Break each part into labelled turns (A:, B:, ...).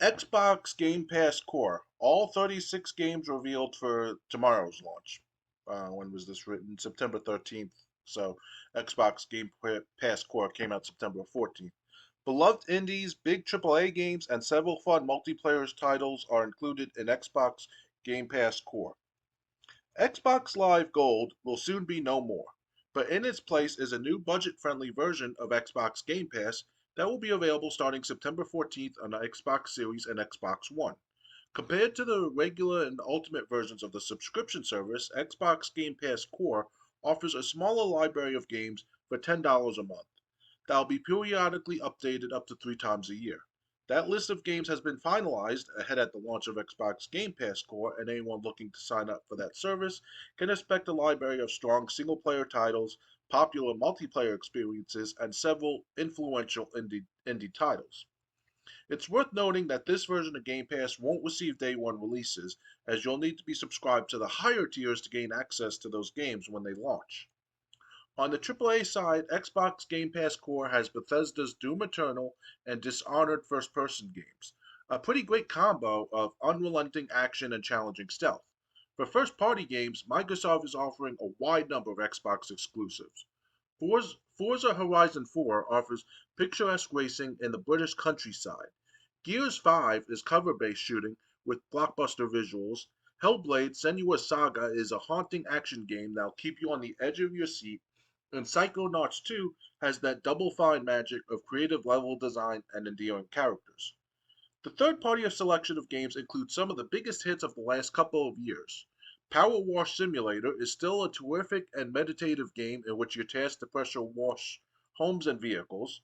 A: Xbox Game Pass Core. All 36 games revealed for tomorrow's launch. When was this written? September 13th. So Xbox Game Pass Core came out September 14th. Beloved indies, big AAA games, and several fun multiplayer titles are included in Xbox Game Pass Core. Xbox Live Gold will soon be no more, but in its place is a new budget-friendly version of Xbox Game Pass that will be available starting September 14th on the Xbox Series and Xbox One. Compared to the regular and ultimate versions of the subscription service, Xbox Game Pass Core offers a smaller library of games for $10 a month that will be periodically updated up to 3 times a year. That list of games has been finalized ahead at the launch of Xbox Game Pass Core, and anyone looking to sign up for that service can expect a library of strong single player titles, popular multiplayer experiences, and several influential indie titles. It's worth noting that this version of Game Pass won't receive day one releases, as you'll need to be subscribed to the higher tiers to gain access to those games when they launch. On the AAA side, Xbox Game Pass Core has Bethesda's Doom Eternal and Dishonored first person games, a pretty great combo of unrelenting action and challenging stealth. For first party games, Microsoft is offering a wide number of Xbox exclusives. Forza Horizon 4 offers picturesque racing in the British countryside. Gears 5 is cover based shooting with blockbuster visuals. Hellblade Senua's Saga is a haunting action game that'll keep you on the edge of your seat, and Psychonauts 2 has that double fine magic of creative level design and endearing characters. The third party of selection of games includes some of the biggest hits of the last couple of years. Power Wash Simulator is still a terrific and meditative game in which you're tasked to pressure wash homes and vehicles.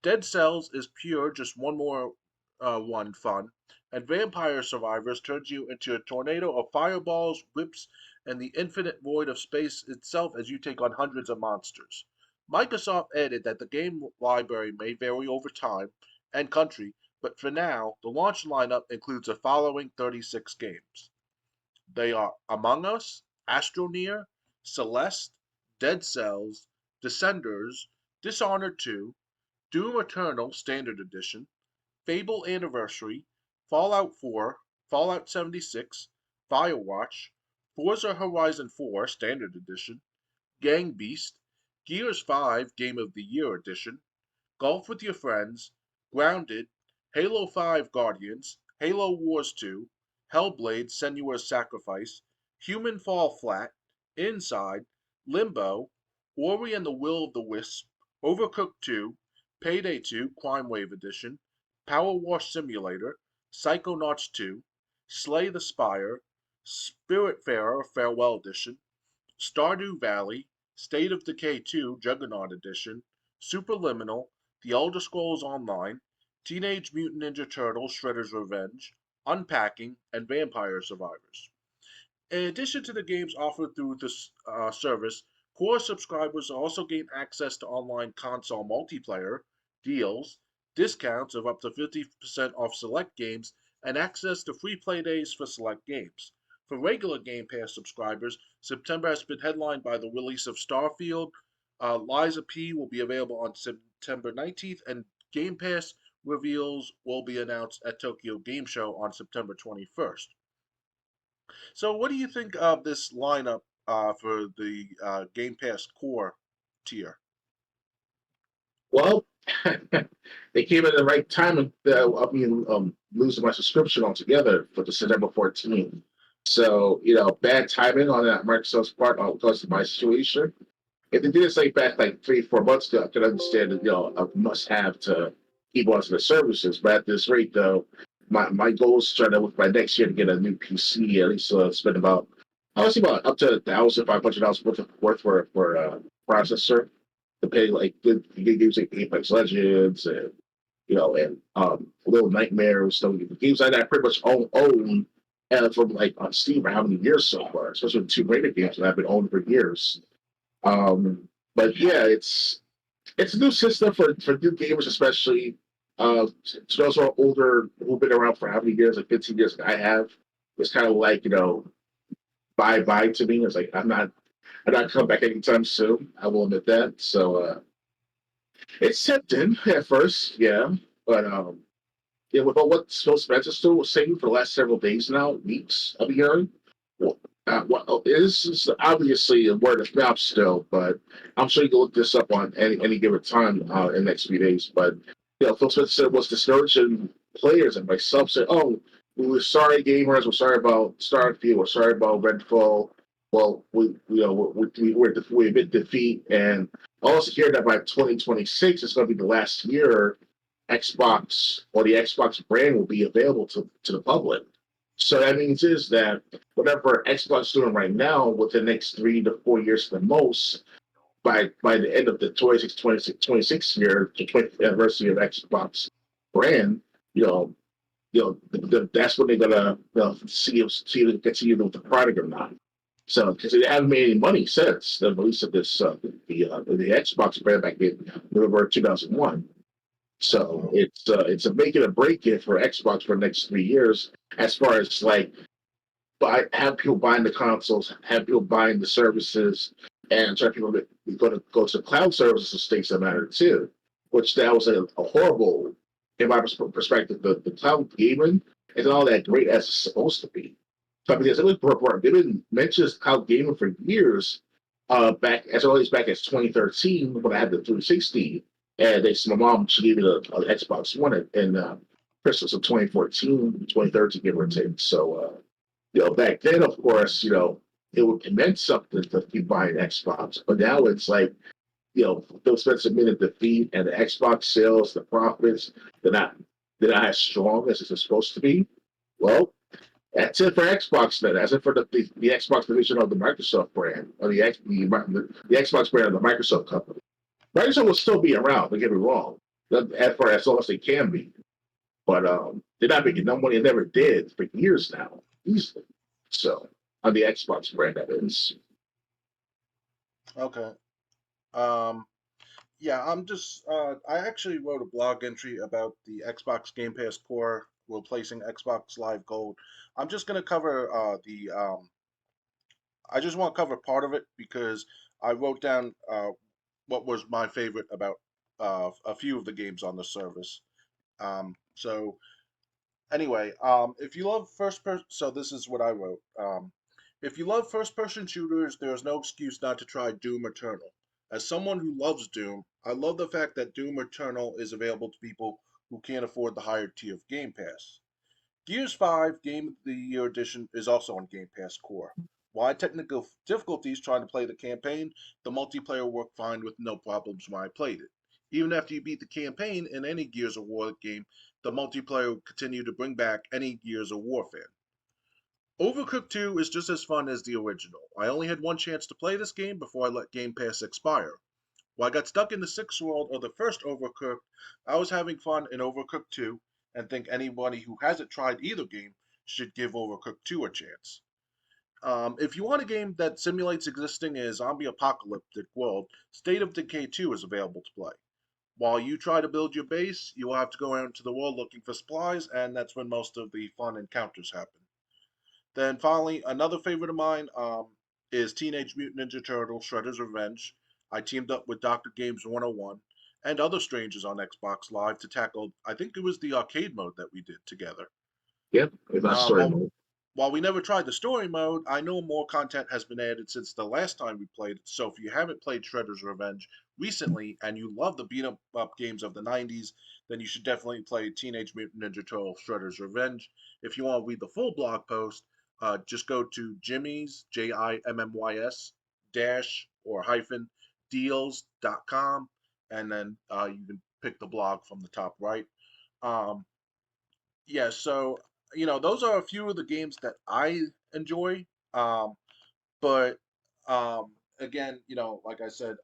A: Dead Cells is pure, just one more one fun, and Vampire Survivors turns you into a tornado of fireballs, whips, and the infinite void of space itself as you take on hundreds of monsters. Microsoft added that the game library may vary over time and country, but for now, the launch lineup includes the following 36 games. They are Among Us, Astroneer, Celeste, Dead Cells, Descenders, Dishonored 2, Doom Eternal Standard Edition, Fable Anniversary, Fallout 4, Fallout 76, Firewatch, Forza Horizon 4 Standard Edition, Gang Beast, Gears 5 Game of the Year Edition, Golf with Your Friends, Grounded, Halo 5 Guardians, Halo Wars 2, Hellblade Senua's Sacrifice, Human Fall Flat, Inside, Limbo, Ori and the Will of the Wisp, Overcooked 2, Payday 2 Crime Wave Edition, Power Wash Simulator, Psychonauts 2, Slay the Spire, Spiritfarer Farewell Edition, Stardew Valley, State of Decay 2 Juggernaut Edition, Superliminal, The Elder Scrolls Online, Teenage Mutant Ninja Turtles Shredder's Revenge, Unpacking, and Vampire Survivors. In addition to the games offered through this service, core subscribers also gain access to online console multiplayer, deals, discounts of up to 50% off select games, and access to free play days for select games. For regular Game Pass subscribers, September has been headlined by the release of Starfield. Liza P will be available on September 19th, and Game Pass reveals will be announced at Tokyo Game Show on September 21st. So, what do you think of this lineup for the Game Pass Core tier?
B: Well, they came at the right time. Losing my subscription altogether for the September 14th. So, bad timing on that Microsoft's part because of my situation. If they did this back like 3, 4 months ago, I could understand that, a must have to keep on to the services. But at this rate, though, my goal is to try to, with my next year, to get a new PC, at least spend about, I would say about up to $1,500 worth for processor to pay like good games like Apex Legends and Little Nightmares, so games like that I pretty much own and from like on Steam for how many years so far, especially the two greater games that I've been owning for years. But yeah, it's a new system for new gamers, especially to those who are older, who've been around for how many years, like 15 years, like I have. It's kind of like bye bye to me. It's like I'm not coming back anytime soon. I will admit that. So it's tempting at first, yeah, but Yeah, with all what Phil Spencer still was saying for the last several days now, weeks, I've been hearing. Well, this is obviously a word of mouth still, but I'm sure you can look this up on any given time in the next few days. But Phil Spencer said was discouraging players, and myself said, "Oh, we were sorry, gamers. We're sorry about Starfield. We're sorry about Redfall. Well, we admit defeat, and also hear that by 2026 it's going to be the last year Xbox or the Xbox brand will be available to the public. So that means is that whatever Xbox is doing right now, within the next 3 to 4 years, the most, by the end of the 26 year, the 20th anniversary of Xbox brand, you know, that's when they're gonna see if they continue with the product or not. So because they haven't made any money since the release of this the Xbox brand back in November 2001. So
A: Uh-huh.
B: it's a make it or break it for Xbox for the next 3 years as far as like have people buying the consoles, have people buying the services, and certain people that are going to go to cloud services things that matter too. Which that was a horrible, in my perspective, the cloud gaming is not all that great as it's supposed to be. So because it was they've been mentioned cloud gaming for years, back as early as back as 2013 when I had the 360, and my mom she gave me the Xbox One in Christmas of 2014, 2013, give or take. So back then, of course, it meant something to keep buying Xbox, but now it's like, Phil Spencer admitted defeat and the Xbox sales, the profits, they're not they're not as strong as it's supposed to be. Well, that's it for Xbox then. That's it for the Xbox division of the Microsoft brand, or the Xbox brand of the Microsoft company. Microsoft will still be around, don't get me wrong, as far as long as they can be. But they're not making no money. They never did for years now, easily. So on the Xbox brand, that is.
A: Okay. Um, yeah, I actually wrote a blog entry about the Xbox Game Pass Core replacing Xbox Live Gold. I'm just gonna cover I just want to cover part of it because I wrote down what was my favorite about a few of the games on the service. So anyway, if you love first person, so this is what I wrote. If you love first person shooters, there is no excuse not to try Doom Eternal. As someone who loves Doom, I love the fact that Doom Eternal is available to people who can't afford the higher tier of Game Pass. Gears 5 Game of the Year Edition is also on Game Pass Core. Why technical difficulties trying to play the campaign, the multiplayer worked fine with no problems when I played it. Even after you beat the campaign in any Gears of War game, the multiplayer will continue to bring back any Gears of War fan. Overcooked 2 is just as fun as the original. I only had one chance to play this game before I let Game Pass expire. While I got stuck in the sixth world of the first Overcooked, I was having fun in Overcooked 2 and think anybody who hasn't tried either game should give Overcooked 2 a chance. If you want a game that simulates existing in a zombie apocalyptic world, State of Decay 2 is available to play. While you try to build your base, you will have to go out into the world looking for supplies, and that's when most of the fun encounters happen. Then finally, another favorite of mine is Teenage Mutant Ninja Turtles Shredder's Revenge. I teamed up with Dr. Games 101 and other strangers on Xbox Live to tackle, I think it was the arcade mode that we did together.
B: Yep, it's not
A: Um,
B: story
A: while,
B: mode.
A: while we never tried the story mode, I know more content has been added since the last time we played it. So if you haven't played Shredder's Revenge recently and you love the beat 'em up games of the 90s, then you should definitely play Teenage Mutant Ninja Turtle Shredder's Revenge. If you want to read the full blog post, just go to Jimmy's, Jimmys, dash or hyphen deals.com, and then you can pick the blog from the top right. Um, yeah, so those are a few of the games that I enjoy. Um, but again, like I said,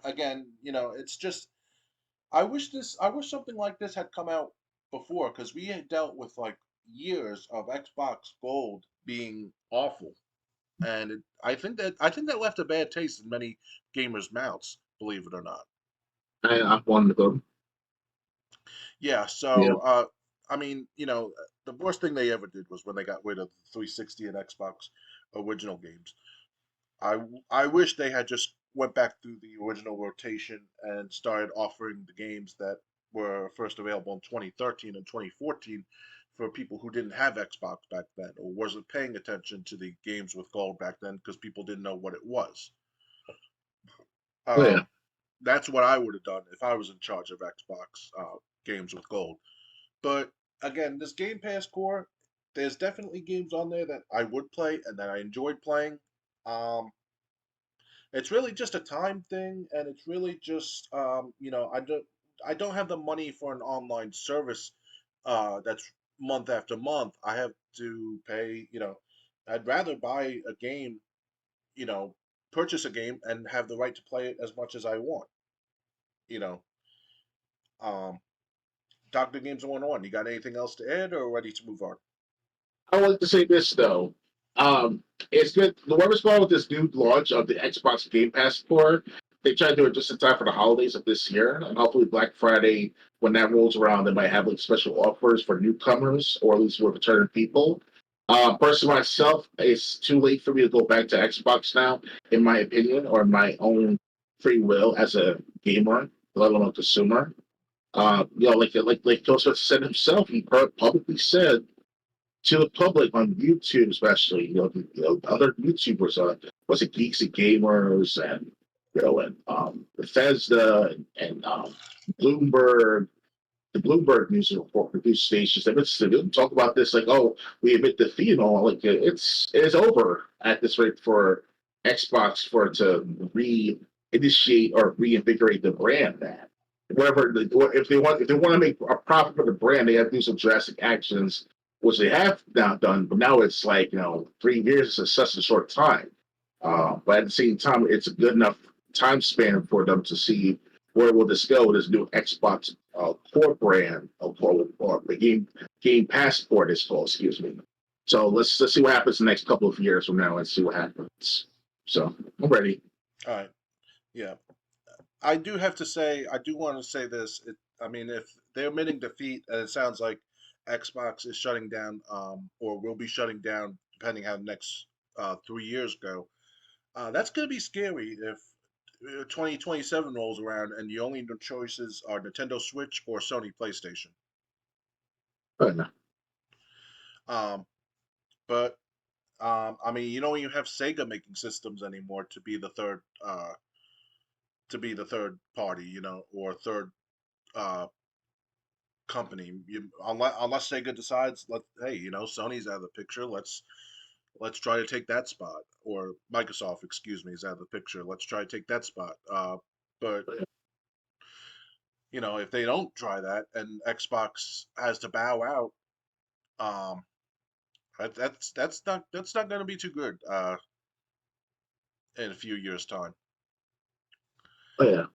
A: it's just I wish something like this had come out before because we had dealt with like years of Xbox Gold being awful, and I think that left a bad taste in many gamers' mouths, believe it or not.
B: I'm one of them.
A: Yeah,
B: Yeah,
A: so I mean, the worst thing they ever did was when they got rid of the 360 and Xbox original games. I wish they had just went back through the original rotation and started offering the games that were first available in 2013 and 2014 for people who didn't have Xbox back then or wasn't paying attention to the games with gold back then because people didn't know what it was.
B: Oh yeah.
A: That's what I would have done if I was in charge of Xbox games with gold. But again, this Game Pass core, there's definitely games on there that I would play and that I enjoyed playing. Um, it's really just a time thing, and it's really just I don't have the money for an online service that's month after month. I have to pay. I'd rather buy a game, you know, purchase a game and have the right to play it as much as I want. You know, um, Doctor Games 101. You got anything else to add, or ready to move on?
B: I wanted to say this though. Um, it's good. Whoever's going with this new launch of the Xbox Game Pass for, they try to do it just in time for the holidays of this year, and hopefully Black Friday, when that rolls around, they might have like special offers for newcomers or at least for returning people. Personally, myself, it's too late for me to go back to Xbox now, in my opinion, or my own free will as a gamer, let alone a consumer. Like Joseph said himself, he publicly said to the public on YouTube, especially, other YouTubers, was it Geeks and Gamers and Bethesda and Bloomberg, the Bloomberg news report news stations. They didn't talk about this like, oh, we admit defeat and all. Like it's over at this rate for Xbox for it to reinitiate or reinvigorate the brand. That whatever if they want to make a profit for the brand, they have to do some drastic actions, which they have now done. But now it's like 3 years is such a short time. But at the same time, it's a good enough time span for them to see where will this go? This new Xbox core brand, or the game passport is called. Excuse me. So let's see what happens the next couple of years from now and see what happens. So I'm ready.
A: All right. Yeah. I do have to say, I do want to say this. I mean, if they're admitting defeat, and it sounds like Xbox is shutting down, or will be shutting down, depending how the next 3 years go. That's going to be scary if 2027 rolls around and the only choices are Nintendo Switch or Sony PlayStation.
B: But
A: Um, but I mean, you don't even have Sega making systems anymore to be the third party, or third uh, company. Unless Sega decides, hey, Sony's out of the picture. Let's try to take that spot, or Microsoft, excuse me, is out of the picture. Let's try to take that spot. But if they don't try that and Xbox has to bow out, um, that's not going to be too good in a few years' time.
B: yeah,